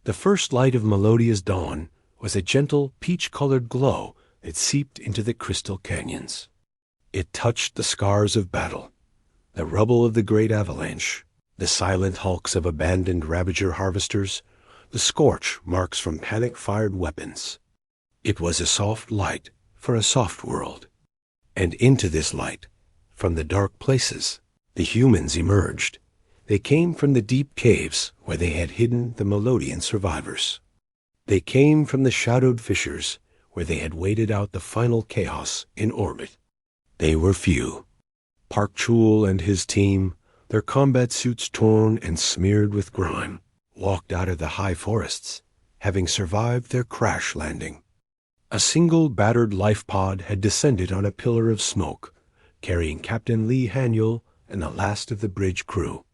The first light of Melodia's dawn was a gentle, peach-colored glow that seeped into the crystal canyons. It touched the scars of battle, the rubble of the great avalanche, the silent hulks of abandoned Ravager harvesters, the scorch marks from panic-fired weapons. It was a soft light for a soft world. And into this light, from the dark places, the humans emerged. They came from the deep caves where they had hidden the Melodian survivors. They came from the shadowed fissures where they had waited out the final chaos in orbit. They were few. Park Chul and his team, their combat suits torn and smeared with grime, walked out of the high forests, having survived their crash landing. A single battered life pod had descended on a pillar of smoke, carrying Captain Lee Haniel and the last of the bridge crew.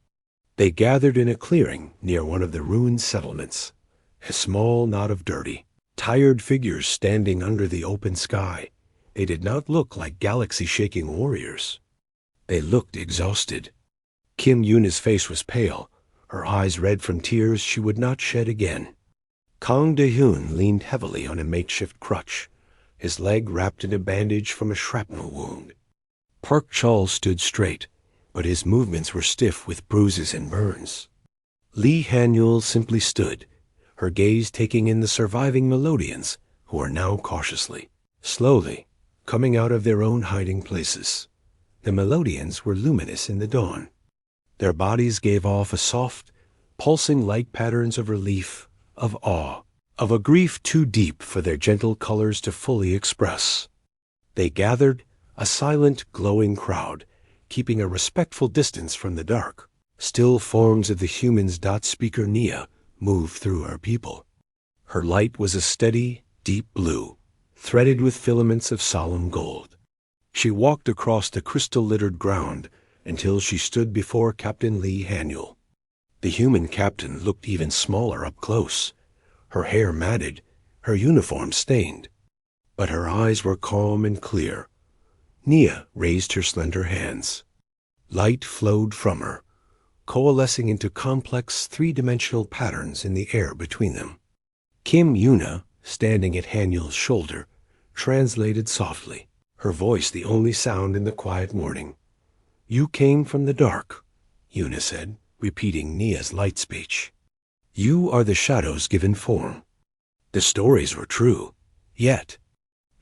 They gathered in a clearing near one of the ruined settlements, a small knot of dirty, tired figures standing under the open sky. They did not look like galaxy-shaking warriors. They looked exhausted. Kim Yuna's face was pale, her eyes red from tears she would not shed again. Kang De-hyun leaned heavily on a makeshift crutch, his leg wrapped in a bandage from a shrapnel wound. Park Chul stood straight, but his movements were stiff with bruises and burns. Lee Haniel simply stood, her gaze taking in the surviving Melodians, who were now cautiously, slowly, coming out of their own hiding places. The Melodians were luminous in the dawn. Their bodies gave off a soft, pulsing light patterns of relief, of awe, of a grief too deep for their gentle colors to fully express. They gathered, a silent, glowing crowd, keeping a respectful distance from the dark. Still forms of the humans. Speaker Nia moved through our people. Her light was a steady, deep blue, threaded with filaments of solemn gold. She walked across the crystal-littered ground until she stood before Captain Lee Haniel. The human captain looked even smaller up close, her hair matted, her uniform stained. But her eyes were calm and clear. Nia raised her slender hands. Light flowed from her, coalescing into complex three-dimensional patterns in the air between them. Kim Yuna, standing at Haniel's shoulder, translated softly, her voice the only sound in the quiet morning. "You came from the dark," Yuna said, repeating Nia's light speech. "You are the shadows given form. The stories were true, yet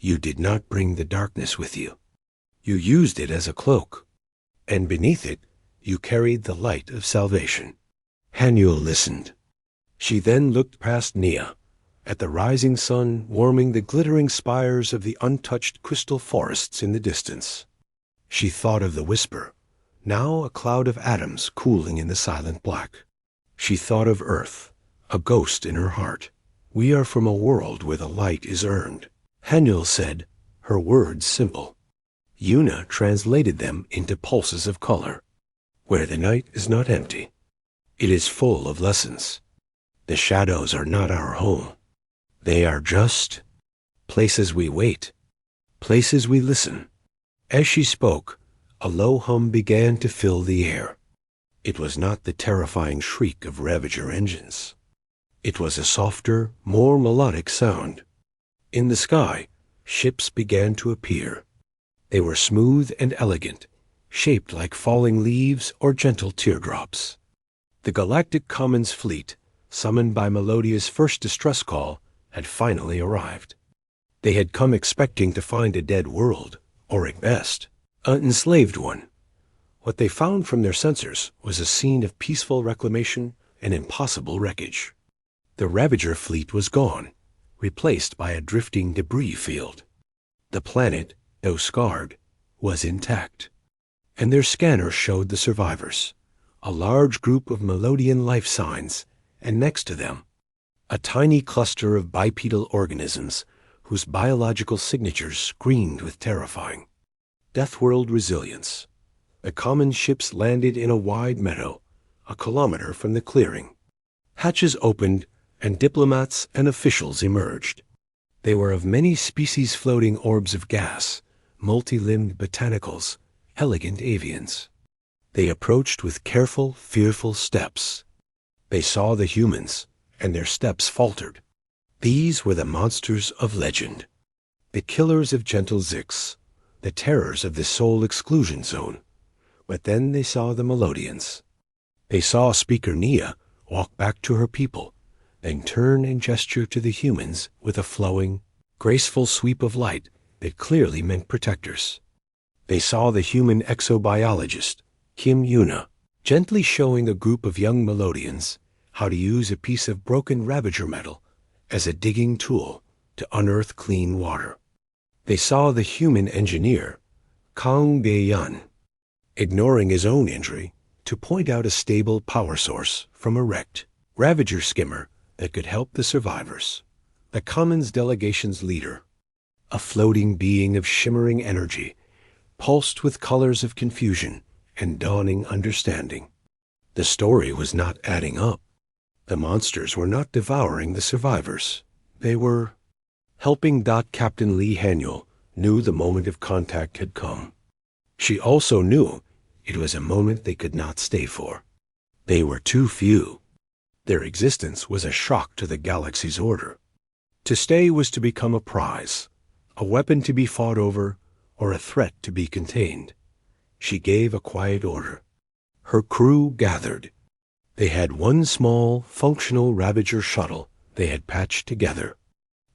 you did not bring the darkness with you. You used it as a cloak, and beneath it you carried the light of salvation." Haniel listened. She then looked past Nia, at the rising sun warming the glittering spires of the untouched crystal forests in the distance. She thought of the whisper, now a cloud of atoms cooling in the silent black. She thought of Earth, a ghost in her heart. "We are from a world where the light is earned," Haniel said, her words simple. Yuna translated them into pulses of color. "Where the night is not empty. It is full of lessons. The shadows are not our home. They are just places we wait, places we listen." As she spoke, a low hum began to fill the air. It was not the terrifying shriek of Ravager engines. It was a softer, more melodic sound. In the sky, ships began to appear. They were smooth and elegant, shaped like falling leaves or gentle teardrops. The Galactic Commons fleet, summoned by Melodia's first distress call, had finally arrived. They had come expecting to find a dead world, or at best, an enslaved one. What they found from their sensors was a scene of peaceful reclamation and impossible wreckage. The Ravager fleet was gone, replaced by a drifting debris field. The planet, though scarred, was intact. And their scanners showed the survivors, a large group of Melodian life signs, and next to them, a tiny cluster of bipedal organisms whose biological signatures screamed with terrifying Deathworld resilience. The common ships landed in a wide meadow, a kilometer from the clearing. Hatches opened, and diplomats and officials emerged. They were of many species floating orbs of gas, multi-limbed botanicals, elegant avians. They approached with careful, fearful steps. They saw the humans, and their steps faltered. These were the monsters of legend, the killers of Gentle Zix, the terrors of the soul exclusion zone. But then they saw the Melodians. They saw Speaker Nia walk back to her people, then turn and gesture to the humans with a flowing, graceful sweep of light that clearly meant protectors. They saw the human exobiologist, Kim Yuna, gently showing a group of young Melodians how to use a piece of broken Ravager metal as a digging tool to unearth clean water. They saw the human engineer, Kang Dae-yan, ignoring his own injury to point out a stable power source from a wrecked Ravager skimmer that could help the survivors. The Commons delegation's leader, a floating being of shimmering energy, pulsed with colors of confusion and dawning understanding. The story was not adding up. The monsters were not devouring the survivors. They were helping. Captain Lee Haniel knew the moment of contact had come. She also knew it was a moment they could not stay for. They were too few. Their existence was a shock to the galaxy's order. To stay was to become a prize, a weapon to be fought over, or a threat to be contained. She gave a quiet order. Her crew gathered. They had one small, functional Ravager shuttle they had patched together.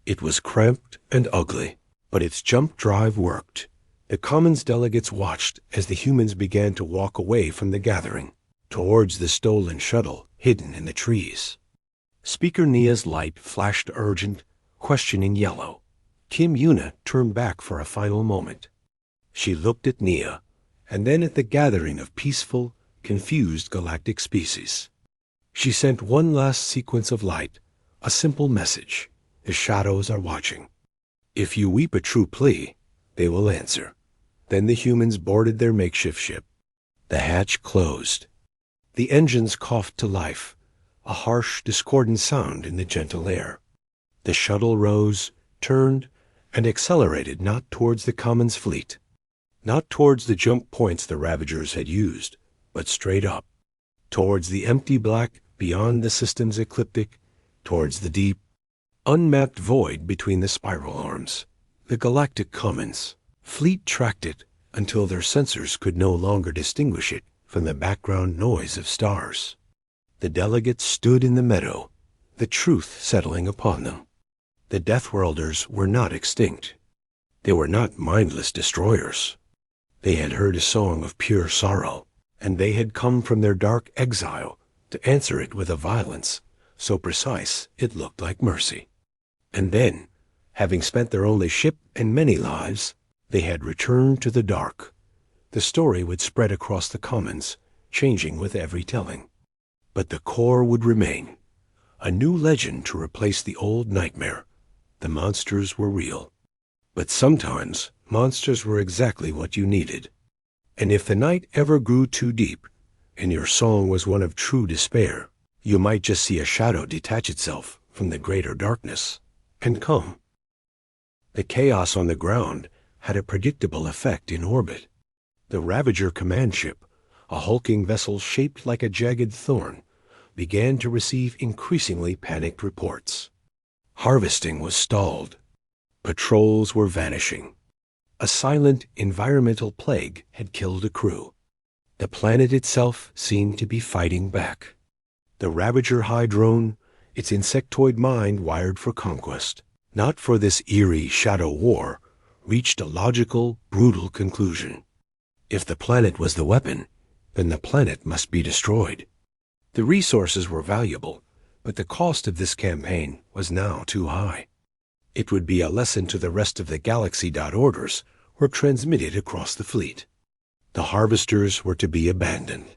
It was cramped and ugly, but its jump drive worked. The Commons delegates watched as the humans began to walk away from the gathering, towards the stolen shuttle hidden in the trees. Speaker Nia's light flashed urgent, questioning yellow. Kim Yuna turned back for a final moment. She looked at Nia, and then at the gathering of peaceful, confused galactic species. She sent one last sequence of light, a simple message. The shadows are watching. If you weep a true plea, they will answer. Then the humans boarded their makeshift ship. The hatch closed. The engines coughed to life, a harsh, discordant sound in the gentle air. The shuttle rose, turned, and accelerated not towards the Commons fleet, not towards the jump points the Ravagers had used, but straight up, towards the empty black beyond the system's ecliptic, towards the deep, unmapped void between the spiral arms. The Galactic Commons fleet tracked it until their sensors could no longer distinguish it from the background noise of stars. The delegates stood in the meadow, the truth settling upon them. The Deathworlders were not extinct. They were not mindless destroyers. They had heard a song of pure sorrow, and they had come from their dark exile to answer it with a violence so precise it looked like mercy. And then, having spent their only ship and many lives, they had returned to the dark. The story would spread across the Commons, changing with every telling. But the core would remain, a new legend to replace the old nightmare. The monsters were real. But sometimes monsters were exactly what you needed. And if the night ever grew too deep, and your song was one of true despair, you might just see a shadow detach itself from the greater darkness and come. The chaos on the ground had a predictable effect in orbit. The Ravager command ship, a hulking vessel shaped like a jagged thorn, began to receive increasingly panicked reports. Harvesting was stalled. Patrols were vanishing. A silent environmental plague had killed a crew. The planet itself seemed to be fighting back. The Ravager high drone, its insectoid mind wired for conquest, not for this eerie shadow war, reached a logical, brutal conclusion. If the planet was the weapon, then the planet must be destroyed. The resources were valuable, but the cost of this campaign was now too high. It would be a lesson to the rest of the galaxy. Orders were transmitted across the fleet. The harvesters were to be abandoned.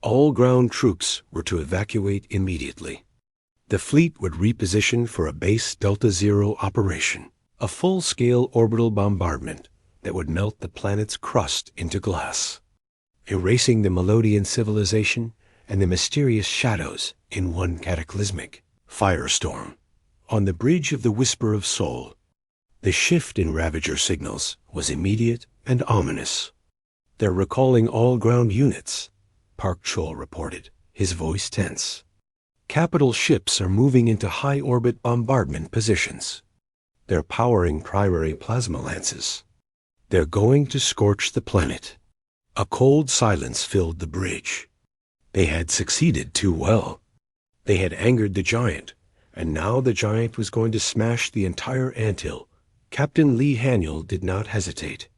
All ground troops were to evacuate immediately. The fleet would reposition for a base Delta Zero operation, a full-scale orbital bombardment that would melt the planet's crust into glass, erasing the Melodian civilization and the mysterious shadows in one cataclysmic firestorm. On the bridge of the Whisper of Soul, the shift in Ravager signals was immediate and ominous. "They're recalling all ground units," Park Chol reported, his voice tense. Capital ships are moving into high-orbit bombardment positions. They're powering primary plasma lances. They're going to scorch the planet. A cold silence filled the bridge. They had succeeded too well. They had angered the giant, and now the giant was going to smash the entire anthill. Captain Lee Haniel did not hesitate.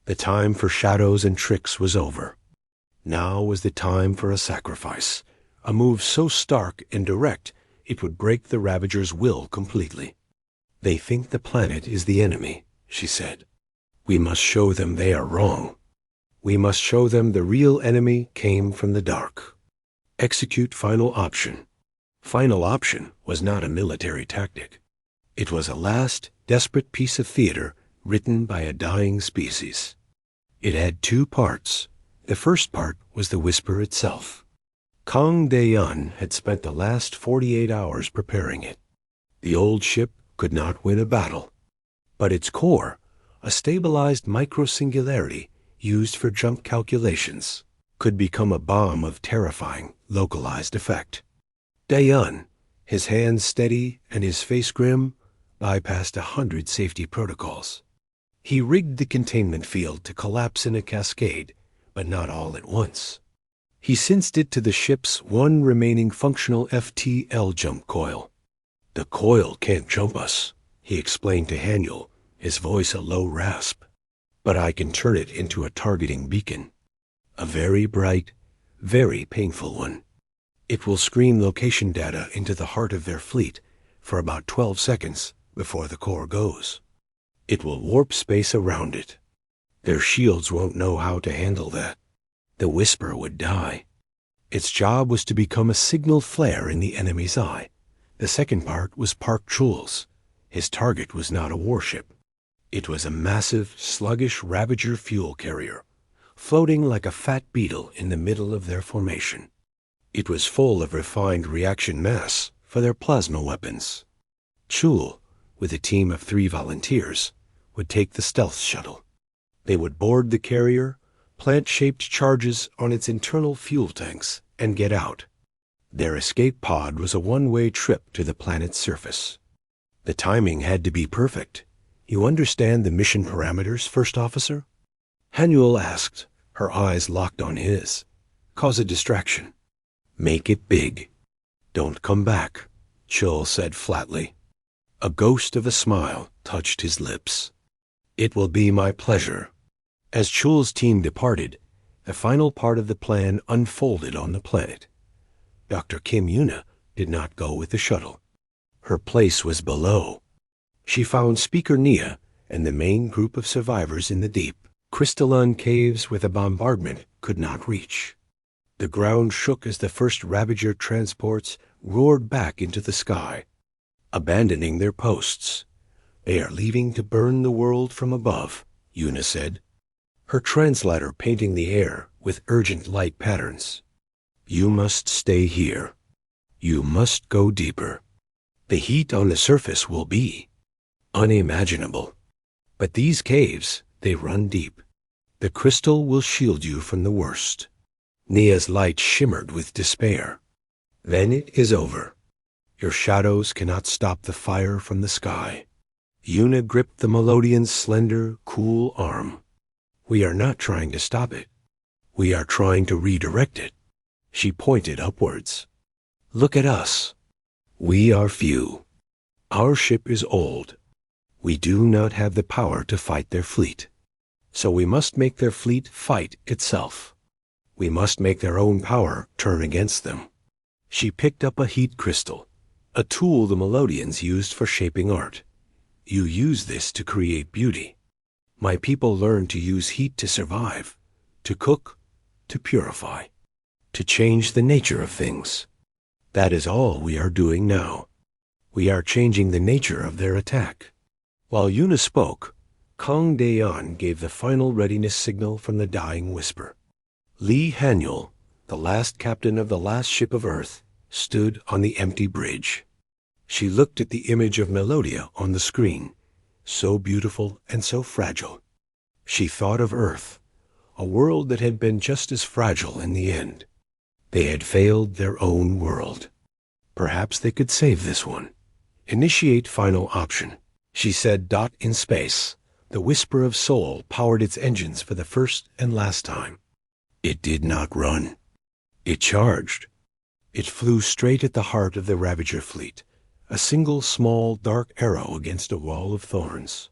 The time for shadows and tricks was over. Now was the time for a sacrifice, a move so stark and direct it would break the Ravager's will completely. "They think the planet is the enemy," she said. "We must show them they are wrong. We must show them the real enemy came from the dark." Execute final option. Final option was not a military tactic. It was a last, desperate piece of theater written by a dying species. It had two parts. The first part was the whisper itself. Kang Daeyeon had spent the last 48 hours preparing it. The old ship could not win a battle. But its core, a stabilized microsingularity used for jump calculations, could become a bomb of terrifying, localized effect. Daeyeon, his hands steady and his face grim, bypassed 100 safety protocols. He rigged the containment field to collapse in a cascade, but not all at once. He synced it to the ship's one remaining functional FTL jump coil. "The coil can't jump us," he explained to Haniel, his voice a low rasp. "But I can turn it into a targeting beacon. A very bright, very painful one. It will screen location data into the heart of their fleet for about 12 seconds before the core goes. It will warp space around it. Their shields won't know how to handle that. The Whisper would die. Its job was to become a signal flare in the enemy's eye. The second part was Park Chul's. His target was not a warship. It was a massive, sluggish Ravager fuel carrier, floating like a fat beetle in the middle of their formation. It was full of refined reaction mass for their plasma weapons. Chul, with a team of 3 volunteers, would take the stealth shuttle. They would board the carrier, plant shaped charges on its internal fuel tanks, and get out. Their escape pod was a one-way trip to the planet's surface. The timing had to be perfect. "You understand the mission parameters, First Officer?" Haniel asked, her eyes locked on his. "Cause a distraction. Make it big. Don't come back," Chul said flatly. A ghost of a smile touched his lips. "It will be my pleasure." As Chul's team departed, the final part of the plan unfolded on the planet. Dr. Kim Yuna did not go with the shuttle. Her place was below. She found Speaker Nia and the main group of survivors in the deep, crystalline caves where the bombardment could not reach. The ground shook as the first Ravager transports roared back into the sky, abandoning their posts. "They are leaving to burn the world from above," Yuna said, her translator painting the air with urgent light patterns. "You must stay here. You must go deeper. The heat on the surface will be unimaginable. But these caves, they run deep. The crystal will shield you from the worst." Nia's light shimmered with despair. "Then it is over. Your shadows cannot stop the fire from the sky." Yuna gripped the Melodian's slender, cool arm. "We are not trying to stop it. We are trying to redirect it." She pointed upwards. "Look at us. We are few. Our ship is old. We do not have the power to fight their fleet. So we must make their fleet fight itself. We must make their own power turn against them." She picked up a heat crystal, a tool the Melodians used for shaping art. "You use this to create beauty. My people learn to use heat to survive, to cook, to purify, to change the nature of things. That is all we are doing now. We are changing the nature of their attack." While Yuna spoke, Kang Daeyeon gave the final readiness signal from the dying Whisper. Lee Haniel, the last captain of the last ship of Earth, stood on the empty bridge. She looked at the image of Melodia on the screen, so beautiful and so fragile. She thought of Earth, a world that had been just as fragile in the end. They had failed their own world. Perhaps they could save this one. Initiate final option, she said. In space, the Whisper of Soul powered its engines for the first and last time. It did not run. It charged. It flew straight at the heart of the Ravager fleet, a single small dark arrow against a wall of thorns.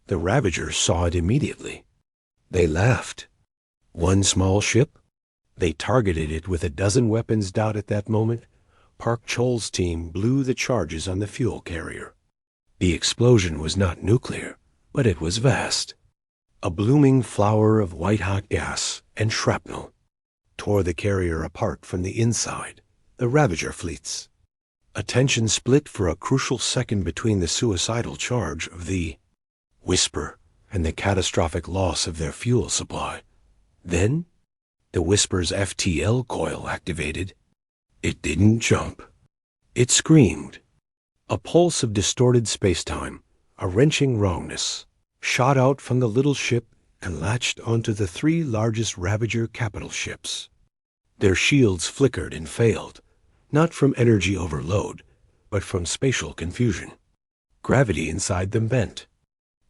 The Ravagers saw it immediately. They laughed. One small ship? They targeted it with a dozen weapons. At that moment, Park Chol's team blew the charges on the fuel carrier. The explosion was not nuclear, but it was vast. A blooming flower of white-hot gas and shrapnel tore the carrier apart from the inside, the Ravager fleets. Attention split for a crucial second between the suicidal charge of the Whisper and the catastrophic loss of their fuel supply. Then, the Whisper's FTL coil activated. It didn't jump. It screamed. A pulse of distorted spacetime, a wrenching wrongness, shot out from the little ship and latched onto the three largest Ravager capital ships. Their shields flickered and failed, not from energy overload, but from spatial confusion. Gravity inside them bent.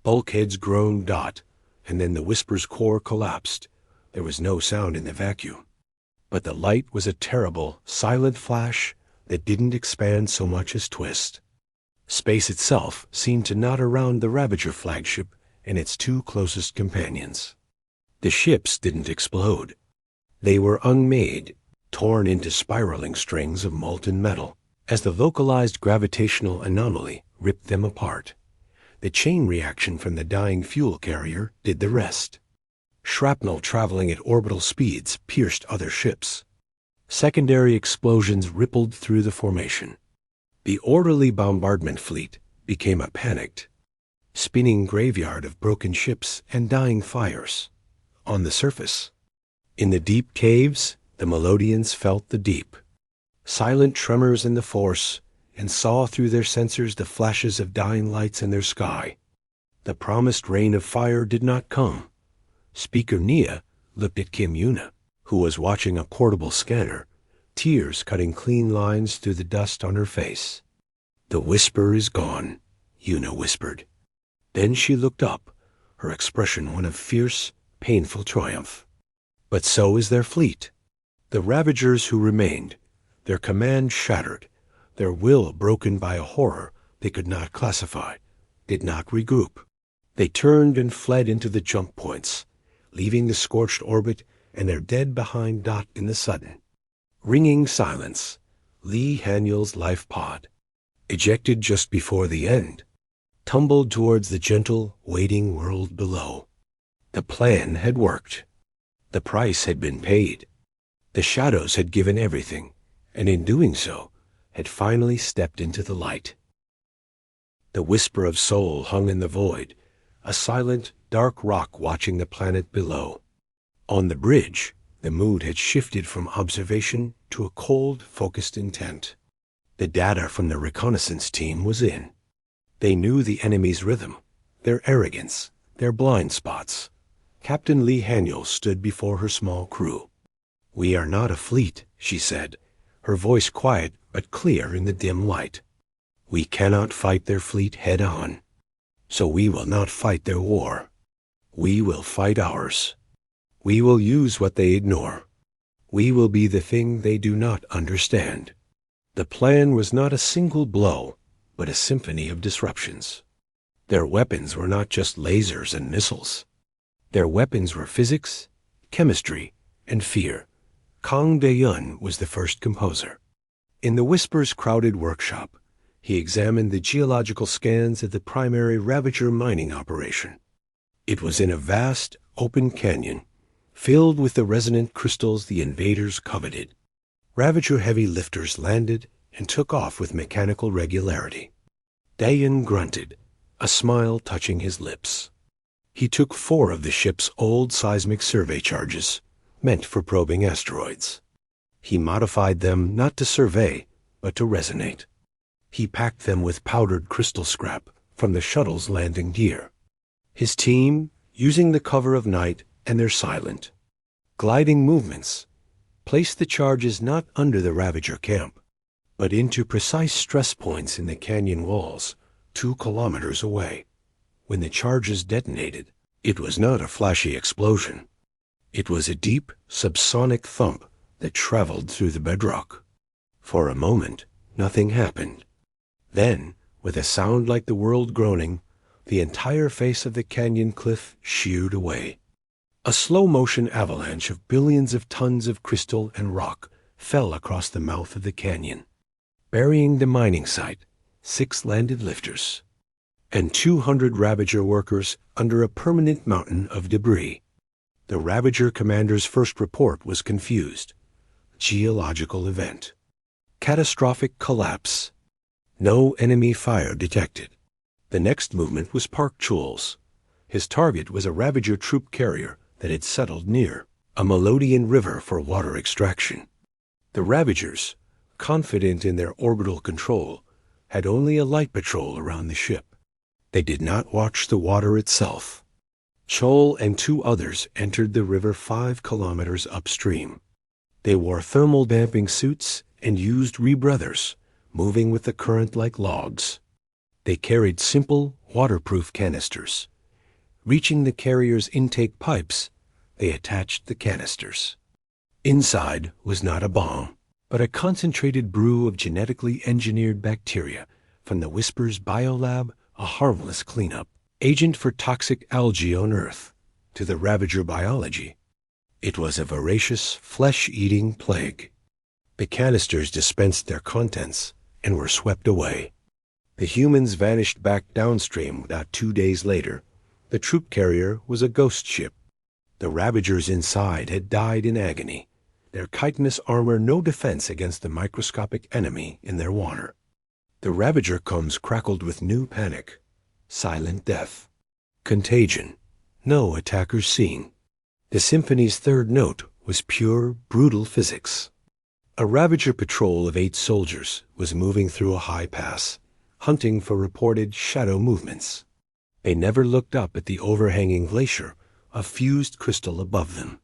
Bulkheads groaned. And then the Whisper's core collapsed. There was no sound in the vacuum. But the light was a terrible, silent flash that didn't expand so much as twist. Space itself seemed to knot around the Ravager flagship and its two closest companions. The ships didn't explode. They were unmade, torn into spiraling strings of molten metal, as the localized gravitational anomaly ripped them apart. The chain reaction from the dying fuel carrier did the rest. Shrapnel traveling at orbital speeds pierced other ships. Secondary explosions rippled through the formation. The orderly bombardment fleet became a panicked, spinning graveyard of broken ships and dying fires. On the surface, in the deep caves, the Melodians felt the deep, silent tremors in the force, and saw through their sensors the flashes of dying lights in their sky. The promised rain of fire did not come. Speaker Nia looked at Kim Yuna, who was watching a portable scanner, tears cutting clean lines through the dust on her face. "The Whisper is gone," Yuna whispered. Then she looked up, her expression one of fierce, painful triumph. But so is their fleet. The Ravagers who remained, their command shattered, their will broken by a horror they could not classify, did not regroup. They turned and fled into the jump points, leaving the scorched orbit and their dead behind. In the sudden, ringing silence, Lee Haniel's life pod, ejected just before the end, tumbled towards the gentle, waiting world below. The plan had worked. The price had been paid. The shadows had given everything, and in doing so, had finally stepped into the light. The Whisper of Soul hung in the void, a silent, dark rock watching the planet below. On the bridge, the mood had shifted from observation to a cold, focused intent. The data from the reconnaissance team was in. They knew the enemy's rhythm, their arrogance, their blind spots. Captain Lee Haniel stood before her small crew. "We are not a fleet," she said, her voice quiet but clear in the dim light. "We cannot fight their fleet head-on. So we will not fight their war. We will fight ours. We will use what they ignore. We will be the thing they do not understand." The plan was not a single blow, but a symphony of disruptions. Their weapons were not just lasers and missiles. Their weapons were physics, chemistry, and fear. Kang De-yun was the first composer. In the Whisper's crowded workshop, he examined the geological scans of the primary Ravager mining operation. It was in a vast, open canyon, filled with the resonant crystals the invaders coveted. Ravager heavy lifters landed and took off with mechanical regularity. De-yun grunted, a smile touching his lips. He took 4 of the ship's old seismic survey charges, meant for probing asteroids. He modified them not to survey, but to resonate. He packed them with powdered crystal scrap from the shuttle's landing gear. His team, using the cover of night and their silent, gliding movements, placed the charges not under the Ravager camp, but into precise stress points in the canyon walls, 2 kilometers away. When the charges detonated, it was not a flashy explosion. It was a deep, subsonic thump that traveled through the bedrock. For a moment, nothing happened. Then, with a sound like the world groaning, the entire face of the canyon cliff sheared away. A slow-motion avalanche of billions of tons of crystal and rock fell across the mouth of the canyon, burying the mining site, 6 landed lifters, and 200 Ravager workers under a permanent mountain of debris. The Ravager commander's first report was confused. Geological event. Catastrophic collapse. No enemy fire detected. The next movement was Park Chul's. His target was a Ravager troop carrier that had settled near a Melodian river for water extraction. The Ravagers, confident in their orbital control, had only a light patrol around the ship. They did not watch the water itself. Chul and 2 others entered the river 5 kilometers upstream. They wore thermal damping suits and used rebreathers, moving with the current like logs. They carried simple, waterproof canisters. Reaching the carrier's intake pipes, they attached the canisters. Inside was not a bomb, but a concentrated brew of genetically engineered bacteria from the Whisper's biolab, a harmless cleanup, agent for toxic algae on Earth, to the Ravager biology. It was a voracious, flesh-eating plague. The canisters dispensed their contents and were swept away. The humans vanished back downstream about 2 days later. The troop carrier was a ghost ship. The Ravagers inside had died in agony, their chitinous armor no defense against the microscopic enemy in their water. The Ravager combs crackled with new panic. Silent death. Contagion. No attackers seen. The symphony's third note was pure, brutal physics. A Ravager patrol of 8 soldiers was moving through a high pass, hunting for reported shadow movements. They never looked up at the overhanging glacier of fused crystal above them.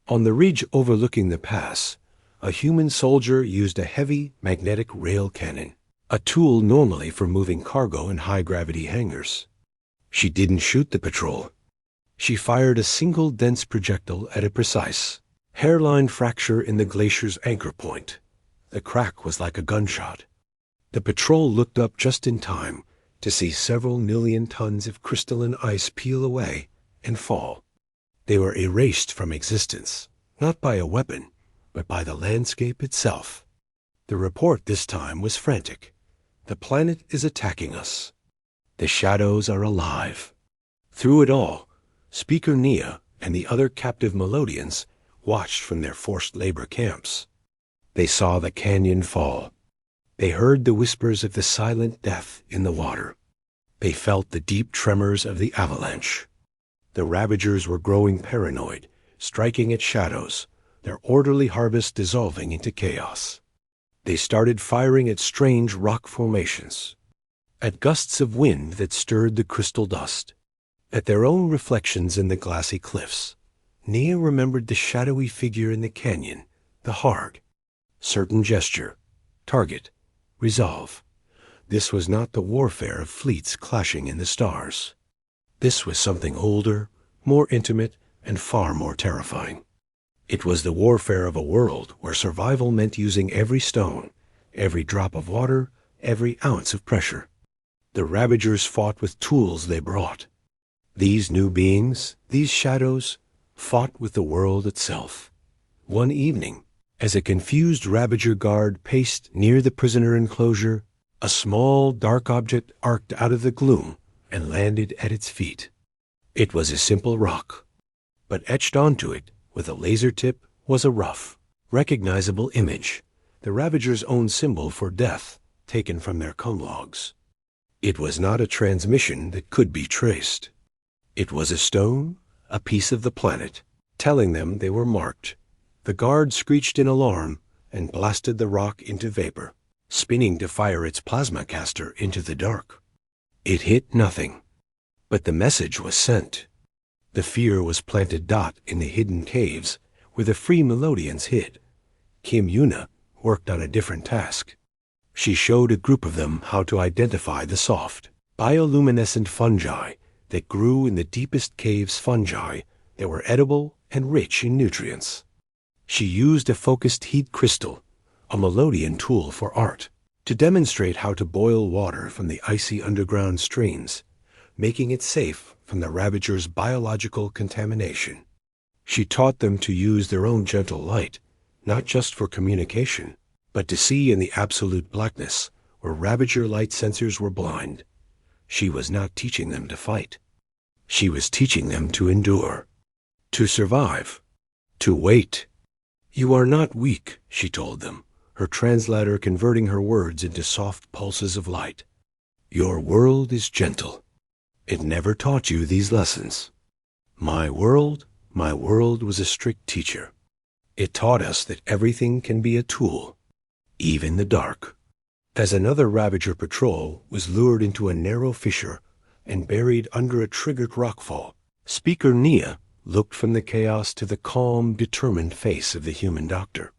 On the ridge overlooking the pass, a human soldier used a heavy magnetic rail cannon, a tool normally for moving cargo in high-gravity hangars. She didn't shoot the patrol. She fired a single dense projectile at a precise, hairline fracture in the glacier's anchor point. The crack was like a gunshot. The patrol looked up just in time to see several million tons of crystalline ice peel away and fall. They were erased from existence, not by a weapon, but by the landscape itself. The report this time was frantic. The planet is attacking us. The shadows are alive. Through it all, Speaker Nia and the other captive Melodians watched from their forced labor camps. They saw the canyon fall. They heard the whispers of the silent death in the water. They felt the deep tremors of the avalanche. The Ravagers were growing paranoid, striking at shadows, their orderly harvest dissolving into chaos. They started firing at strange rock formations, at gusts of wind that stirred the crystal dust, at their own reflections in the glassy cliffs. Nia remembered the shadowy figure in the canyon, the hard, certain gesture, target, resolve. This was not the warfare of fleets clashing in the stars. This was something older, more intimate, and far more terrifying. It was the warfare of a world where survival meant using every stone, every drop of water, every ounce of pressure. The Ravagers fought with tools they brought. These new beings, these shadows, fought with the world itself. One evening, as a confused Ravager guard paced near the prisoner enclosure, a small, dark object arced out of the gloom and landed at its feet. It was a simple rock, but etched onto it with a laser tip was a rough, recognizable image, the Ravager's own symbol for death, taken from their cum logs. It was not a transmission that could be traced. It was a stone, a piece of the planet, telling them they were marked. The guard screeched in alarm and blasted the rock into vapor, spinning to fire its plasma caster into the dark. It hit nothing, but the message was sent. The fear was planted dot in the hidden caves where the free Melodians hid. Kim Yuna worked on a different task. She showed a group of them how to identify the soft, bioluminescent fungi that grew in the deepest caves, fungi that were edible and rich in nutrients. She used a focused heat crystal, a Melodian tool for art, to demonstrate how to boil water from the icy underground streams, making it safe from the Ravagers' biological contamination. She taught them to use their own gentle light, not just for communication, but to see in the absolute blackness where Ravager light sensors were blind. She was not teaching them to fight. She was teaching them to endure, to survive, to wait. "You are not weak," she told them, her translator converting her words into soft pulses of light. "Your world is gentle. It never taught you these lessons. My world was a strict teacher. It taught us that everything can be a tool, even the dark." As another Ravager patrol was lured into a narrow fissure and buried under a triggered rockfall, Speaker Nia looked from the chaos to the calm, determined face of the human doctor.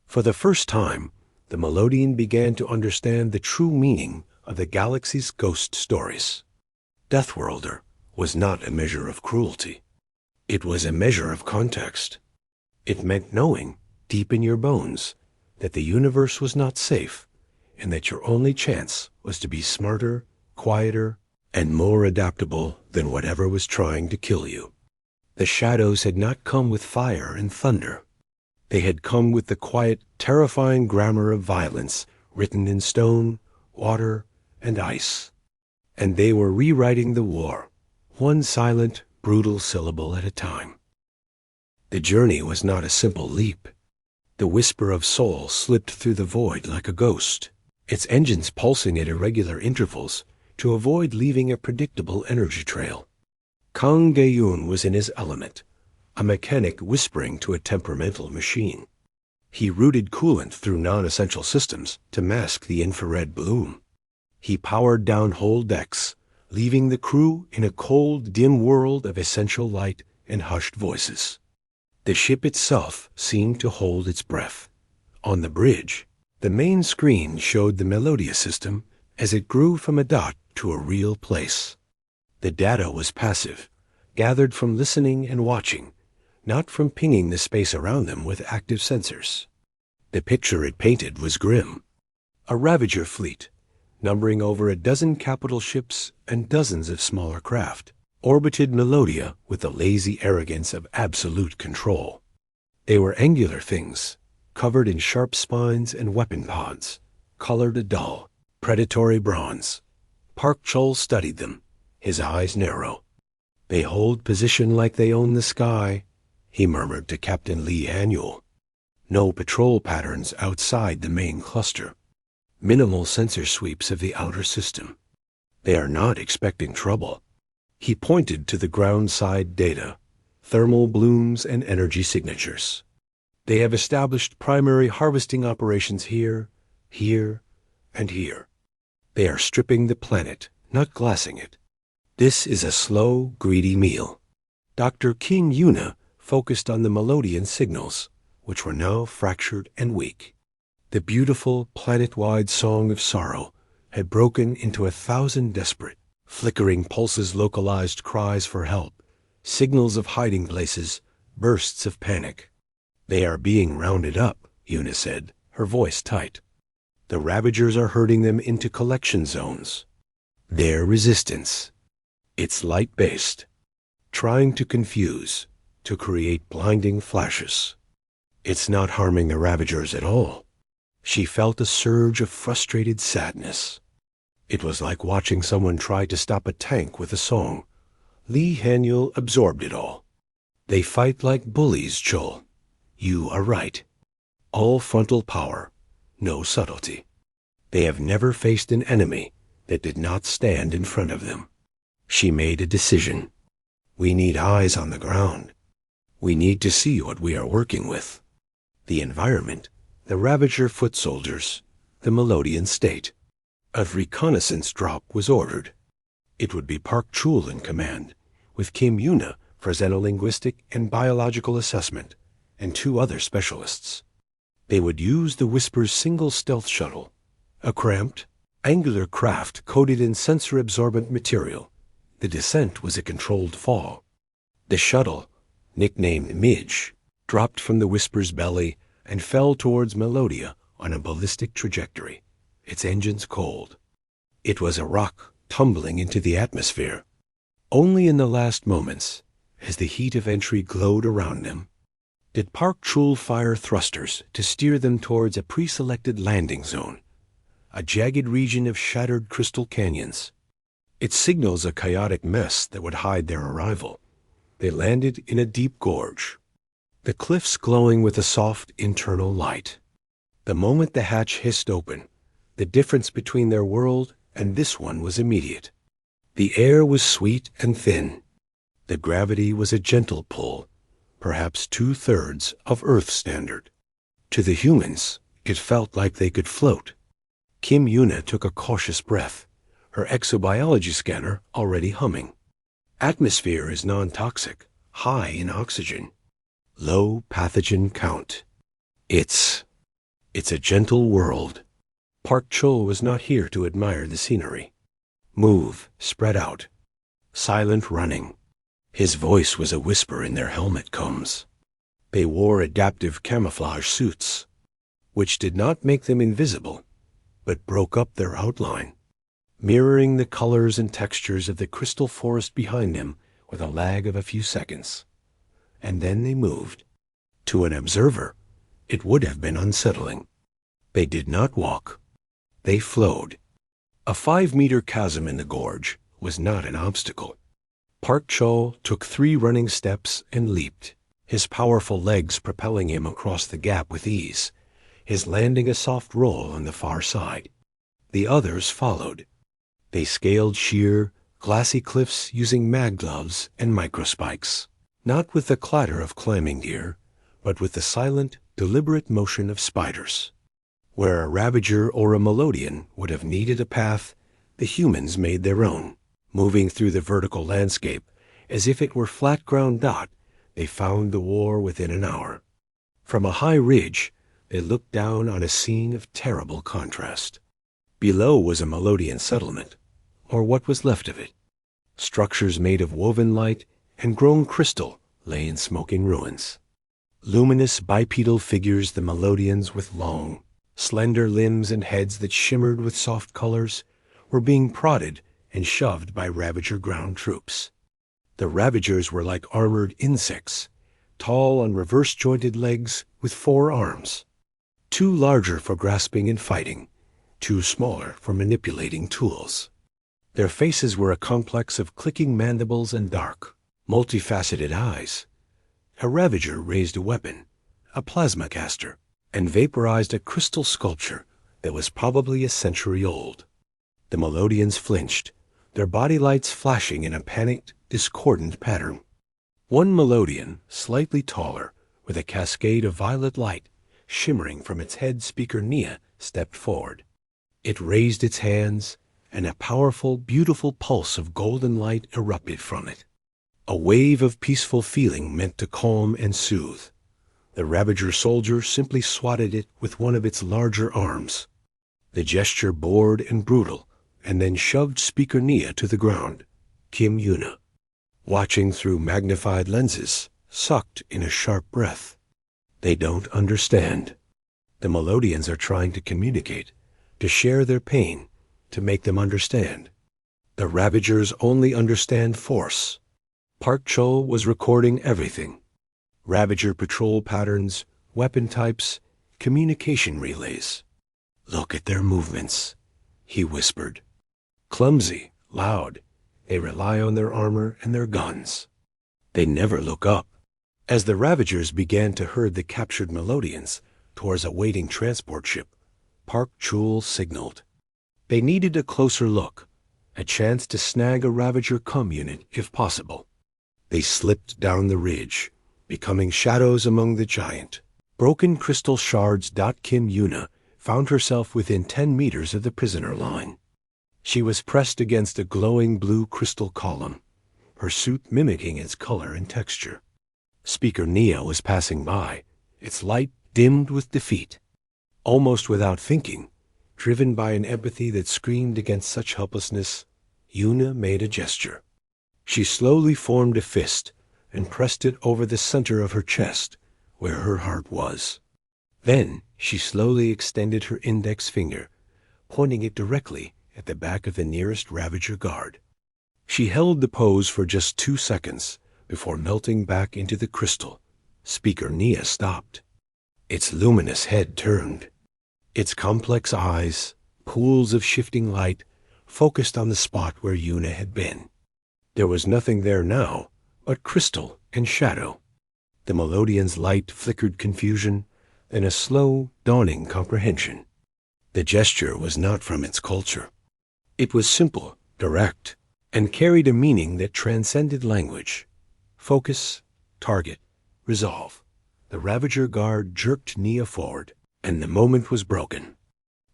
For the first time, the Melodian began to understand the true meaning of the galaxy's ghost stories. Deathworlder was not a measure of cruelty. It was a measure of context. It meant knowing, deep in your bones, that the universe was not safe, and that your only chance was to be smarter, quieter, and more adaptable than whatever was trying to kill you. The shadows had not come with fire and thunder. They had come with the quiet, terrifying grammar of violence written in stone, water, and ice. And they were rewriting the war, one silent, brutal syllable at a time. The journey was not a simple leap. The whisper of soul slipped through the void like a ghost, its engines pulsing at irregular intervals to avoid leaving a predictable energy trail. Kang Ge-yun was in his element, a mechanic whispering to a temperamental machine. He routed coolant through non-essential systems to mask the infrared bloom. He powered down whole decks, leaving the crew in a cold, dim world of essential light and hushed voices. The ship itself seemed to hold its breath. On the bridge, the main screen showed the Melodia system as it grew from a dot to a real place. The data was passive, gathered from listening and watching, not from pinging the space around them with active sensors. The picture it painted was grim. A Ravager fleet, numbering over a dozen capital ships and dozens of smaller craft, orbited Melodia with the lazy arrogance of absolute control. They were angular things, covered in sharp spines and weapon pods, colored a dull, predatory bronze. Park Chol studied them, his eyes narrow. "They hold position like they own the sky," he murmured to Captain Lee Hanyul. "No patrol patterns outside the main cluster. Minimal sensor sweeps of the outer system. They are not expecting trouble." He pointed to the ground-side data, thermal blooms and energy signatures. "They have established primary harvesting operations here, here, and here. They are stripping the planet, not glassing it. This is a slow, greedy meal." Dr. King Yuna focused on the Melodian signals, which were now fractured and weak. The beautiful, planet-wide song of sorrow had broken into 1,000 desperate, flickering pulses, localized cries for help, signals of hiding places, bursts of panic. "They are being rounded up," Yuna said, her voice tight. "The Ravagers are herding them into collection zones. Their resistance. It's light-based, trying to confuse, to create blinding flashes. It's not harming the Ravagers at all." She felt a surge of frustrated sadness. It was like watching someone try to stop a tank with a song. Lee Hanyul absorbed it all. "They fight like bullies, Chol. You are right. All frontal power, no subtlety. They have never faced an enemy that did not stand in front of them." She made a decision. "We need eyes on the ground. We need to see what we are working with. The environment, the Ravager foot soldiers, the Melodian state." A reconnaissance drop was ordered. It would be Park Chul in command, with Kim Yuna for xenolinguistic and biological assessment, and 2 other specialists. They would use the Whisper's single stealth shuttle, A cramped, angular craft coated in sensor-absorbent material. The descent was a controlled fall. The shuttle, nicknamed Midge, dropped from the Whisper's belly and fell towards Melodia on a ballistic trajectory, its engines cold. It was a rock tumbling into the atmosphere. Only in the last moments, as the heat of entry glowed around them, did Park Chul fire thrusters to steer them towards a pre-selected landing zone, a jagged region of shattered crystal canyons. It signals a chaotic mess that would hide their arrival. They landed in a deep gorge, the cliffs glowing with a soft internal light. The moment the hatch hissed open, the difference between their world and this one was immediate. The air was sweet and thin. The gravity was a gentle pull, perhaps 2/3 of Earth standard. To the humans, it felt like they could float. Kim Yuna took a cautious breath, her exobiology scanner already humming. Atmosphere is non-toxic, high in oxygen. Low pathogen count. It's a gentle world. Park Chul was not here to admire the scenery. Move, spread out. Silent running. His voice was a whisper in their helmet combs. They wore adaptive camouflage suits, which did not make them invisible, but broke up their outline, mirroring the colors and textures of the crystal forest behind them with a lag of a few seconds. And then they moved. To an observer, it would have been unsettling. They did not walk. They flowed. A 5-meter chasm in the gorge was not an obstacle. Park Chul took 3 running steps and leaped, his powerful legs propelling him across the gap with ease, his landing a soft roll on the far side. The others followed. They scaled sheer, glassy cliffs using mag gloves and microspikes, not with the clatter of climbing gear, but with the silent, deliberate motion of spiders. Where a Ravager or a Melodian would have needed a path, the humans made their own. Moving through the vertical landscape as if it were flat ground dot, they found the war within an hour. From a high ridge, they looked down on a scene of terrible contrast. Below was a Melodian settlement, or what was left of it. Structures made of woven light and grown crystal lay in smoking ruins. Luminous bipedal figures, the Melodians with long, slender limbs and heads that shimmered with soft colors, were being prodded and shoved by Ravager ground troops. The Ravagers were like armored insects, tall on reverse-jointed legs with 4 arms, 2 larger for grasping and fighting, 2 smaller for manipulating tools. Their faces were a complex of clicking mandibles and dark, multifaceted eyes. A Ravager raised a weapon, a plasma caster, and vaporized a crystal sculpture that was probably a century old. The Melodians flinched, their body lights flashing in a panicked, discordant pattern. One Melodian, slightly taller, with a cascade of violet light shimmering from its head speaker Nia, stepped forward. It raised its hands, and a powerful, beautiful pulse of golden light erupted from it. A wave of peaceful feeling meant to calm and soothe. The Ravager soldier simply swatted it with one of its larger arms. The gesture bored and brutal, and then shoved Speaker Nia to the ground. Kim Yuna, watching through magnified lenses, sucked in a sharp breath. They don't understand. The Melodians are trying to communicate, to share their pain, to make them understand. The Ravagers only understand force. Park Chul was recording everything. Ravager patrol patterns, weapon types, communication relays. Look at their movements, he whispered. Clumsy, loud, they rely on their armor and their guns. They never look up. As the Ravagers began to herd the captured Melodians towards a waiting transport ship, Park Chul signaled. They needed a closer look, a chance to snag a Ravager comm unit if possible. They slipped down the ridge, becoming shadows among the giant. Broken crystal shards. Kim Yuna found herself within 10 meters of the prisoner line. She was pressed against a glowing blue crystal column, her suit mimicking its color and texture. Speaker Nia was passing by, its light dimmed with defeat. Almost without thinking, Driven by an empathy that screamed against such helplessness, Yuna made a gesture. She slowly formed a fist and pressed it over the center of her chest, where her heart was. Then she slowly extended her index finger, pointing it directly at the back of the nearest Ravager guard. She held the pose for just 2 seconds before melting back into the crystal. Speaker Nia stopped. Its luminous head turned. Its complex eyes, pools of shifting light, focused on the spot where Yuna had been. There was nothing there now but crystal and shadow. The Melodian's light flickered confusion, then a slow, dawning comprehension. The gesture was not from its culture. It was simple, direct, and carried a meaning that transcended language. Focus, target, resolve. The Ravager guard jerked Nia forward, and the moment was broken.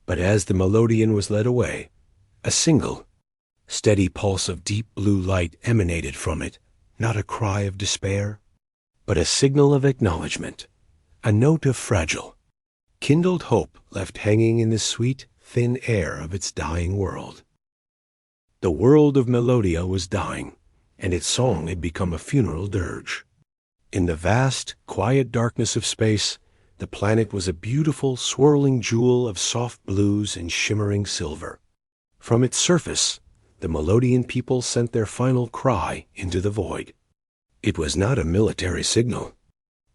But as the Melodian was led away, a single, steady pulse of deep blue light emanated from it, not a cry of despair, but a signal of acknowledgement, a note of fragile, kindled hope left hanging in the sweet, thin air of its dying world. The world of Melodia was dying, and its song had become a funeral dirge. In the vast, quiet darkness of space, the planet was a beautiful, swirling jewel of soft blues and shimmering silver. From its surface, the Melodian people sent their final cry into the void. It was not a military signal.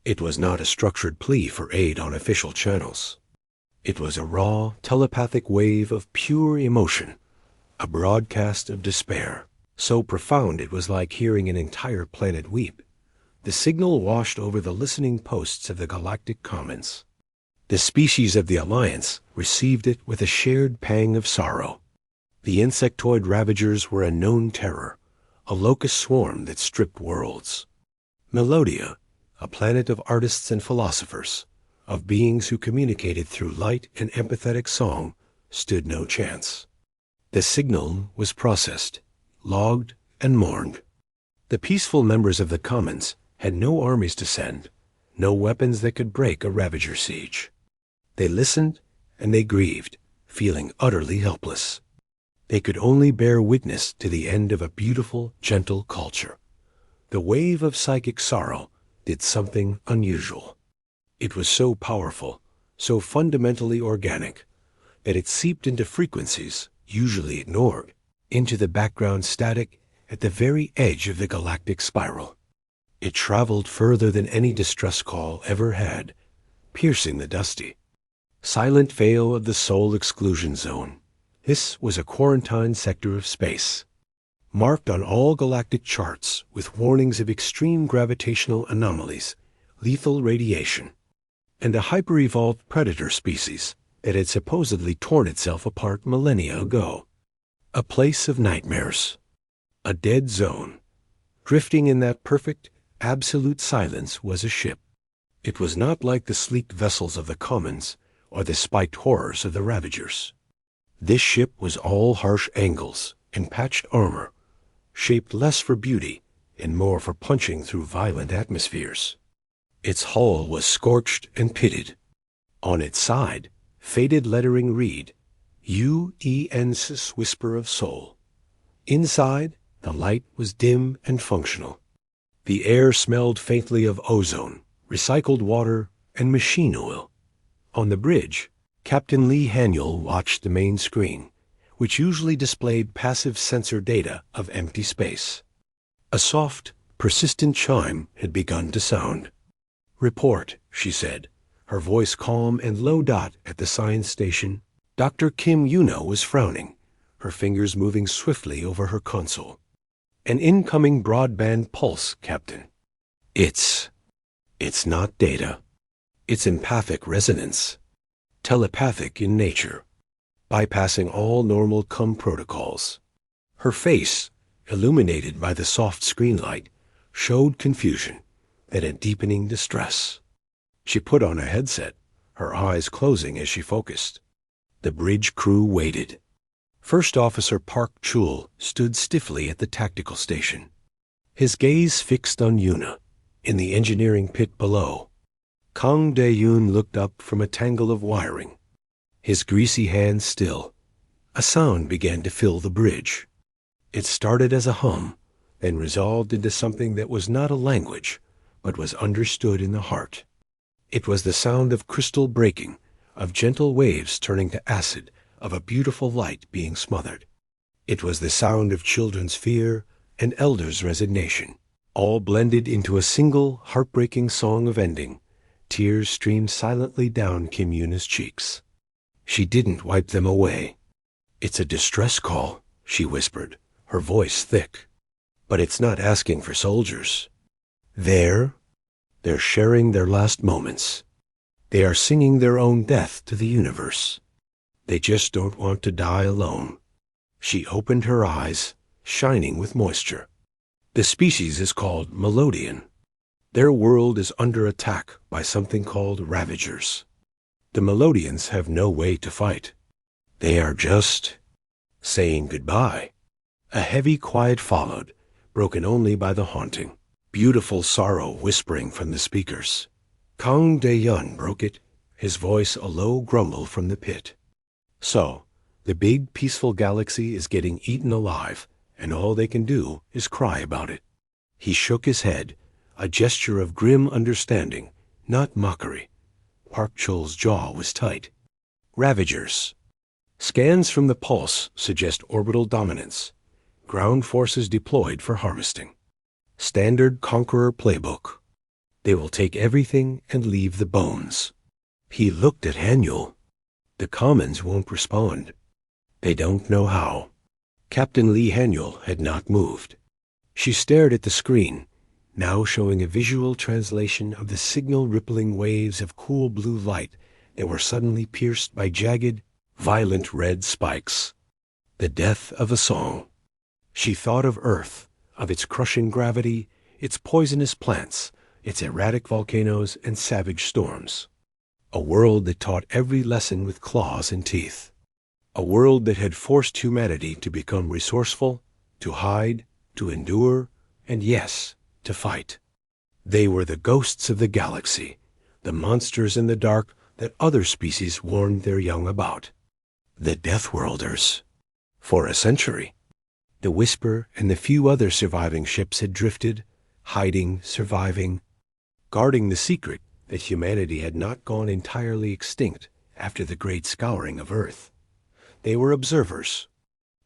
It was not a structured plea for aid on official channels. It was a raw, telepathic wave of pure emotion, a broadcast of despair, so profound it was like hearing an entire planet weep. The signal washed over the listening posts of the galactic commons. The species of the Alliance received it with a shared pang of sorrow. The insectoid ravagers were a known terror, a locust swarm that stripped worlds. Melodia, a planet of artists and philosophers, of beings who communicated through light and empathetic song, stood no chance. The signal was processed, logged, and mourned. The peaceful members of the Commons had no armies to send, no weapons that could break a Ravager siege. They listened and they grieved, feeling utterly helpless. They could only bear witness to the end of a beautiful, gentle culture. The wave of psychic sorrow did something unusual. It was so powerful, so fundamentally organic, that it seeped into frequencies, usually ignored, into the background static at the very edge of the galactic spiral. It traveled further than any distress call ever had, piercing the dusty, silent veil of the soul exclusion zone. This was a quarantined sector of space, marked on all galactic charts with warnings of extreme gravitational anomalies, lethal radiation, and a hyper-evolved predator species that had supposedly torn itself apart millennia ago. A place of nightmares, a dead zone. Drifting in that perfect, absolute silence was a ship. It was not like the sleek vessels of the Commons or the spiked horrors of the Ravagers. This ship was all harsh angles and patched armor, shaped less for beauty and more for punching through violent atmospheres. Its hull was scorched and pitted. On its side, faded lettering read, UENSIS Whisper of Soul. Inside, the light was dim and functional. The air smelled faintly of ozone, recycled water, and machine oil. On the bridge, Captain Lee Haniel watched the main screen, which usually displayed passive sensor data of empty space. A soft, persistent chime had begun to sound. "Report," she said, her voice calm and low. At the science station, Dr. Kim Yuno was frowning, her fingers moving swiftly over her console. "An incoming broadband pulse, Captain. It's not data. It's empathic resonance. Telepathic in nature, bypassing all normal protocols." Her face, illuminated by the soft screen light, showed confusion and a deepening distress. She put on a headset, her eyes closing as she focused. The bridge crew waited. First Officer Park Chul stood stiffly at the tactical station, his gaze fixed on Yuna, in the engineering pit below. Kang Dae-yoon looked up from a tangle of wiring, his greasy hands still. A sound began to fill the bridge. It started as a hum, then resolved into something that was not a language, but was understood in the heart. It was the sound of crystal breaking, of gentle waves turning to acid, of a beautiful light being smothered. It was the sound of children's fear and elders' resignation, all blended into a single heartbreaking song of ending. Tears streamed silently down Kim Yuna's cheeks. She didn't wipe them away. "It's a distress call," she whispered, her voice thick. "But it's not asking for soldiers. They're sharing their last moments. They are singing their own death to the universe. They just don't want to die alone." She opened her eyes, shining with moisture. "The species is called Melodian. Their world is under attack by something called Ravagers. The Melodians have no way to fight. They are just saying goodbye." A heavy quiet followed, broken only by the haunting, beautiful sorrow whispering from the speakers. Kang De-yun broke it, his voice a low grumble from the pit. "So, the big peaceful galaxy is getting eaten alive, and all they can do is cry about it." He shook his head, a gesture of grim understanding, not mockery. Park Chol's jaw was tight. "Ravagers. Scans from the pulse suggest orbital dominance. Ground forces deployed for harvesting. Standard Conqueror playbook. They will take everything and leave the bones." He looked at Hanyul. "The commons won't respond. They don't know how." Captain Lee Hanyul had not moved. She stared at the screen, now showing a visual translation of the signal rippling waves of cool blue light that were suddenly pierced by jagged, violent red spikes. The death of a song. She thought of Earth, of its crushing gravity, its poisonous plants, its erratic volcanoes and savage storms. A world that taught every lesson with claws and teeth. A world that had forced humanity to become resourceful, to hide, to endure, and yes, to fight. They were the ghosts of the galaxy, the monsters in the dark that other species warned their young about. The Deathworlders. For a century, the Whisper and the few other surviving ships had drifted, hiding, surviving, guarding the secret that humanity had not gone entirely extinct after the great scouring of Earth. They were observers.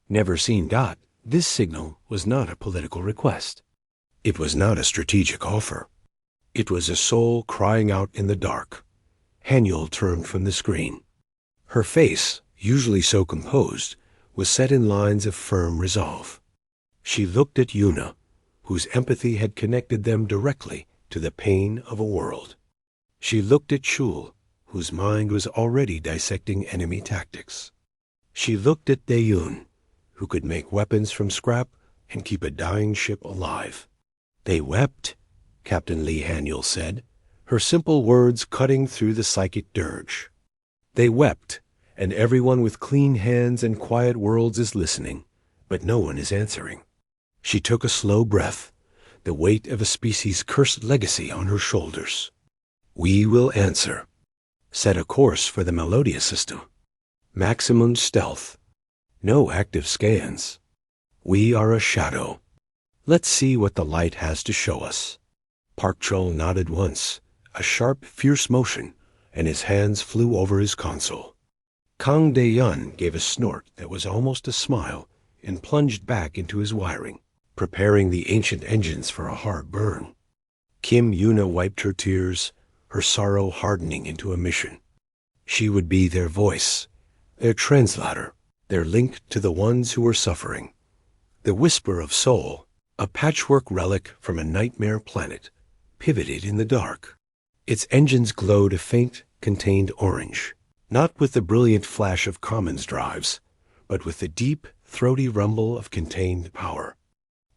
Never seen. This signal was not a political request. It was not a strategic offer. It was a soul crying out in the dark. Hanyul turned from the screen. Her face, usually so composed, was set in lines of firm resolve. She looked at Yuna, whose empathy had connected them directly to the pain of a world. She looked at Chul, whose mind was already dissecting enemy tactics. She looked at De-yun, who could make weapons from scrap and keep a dying ship alive. "They wept," Captain Lee Hanyul said, her simple words cutting through the psychic dirge. "They wept, and everyone with clean hands and quiet worlds is listening, but no one is answering." She took a slow breath, the weight of a species' cursed legacy on her shoulders. "We will answer. Set a course for the Melodia system. Maximum stealth. No active scans. We are a shadow. Let's see what the light has to show us." Park Chol nodded once, a sharp, fierce motion, and his hands flew over his console. Kang De-yun gave a snort that was almost a smile and plunged back into his wiring, preparing the ancient engines for a hard burn. Kim Yuna wiped her tears, her sorrow hardening into a mission. She would be their voice, their translator, their link to the ones who were suffering. The Whisper of Soul, a patchwork relic from a nightmare planet, pivoted in the dark. Its engines glowed a faint, contained orange, not with the brilliant flash of commons drives, but with the deep, throaty rumble of contained power.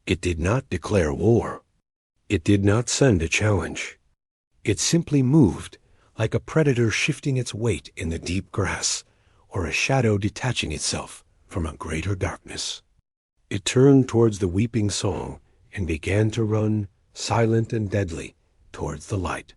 It did not declare war. It did not send a challenge. It simply moved, like a predator shifting its weight in the deep grass, or a shadow detaching itself from a greater darkness. It turned towards the weeping song and began to run, silent and deadly, towards the light.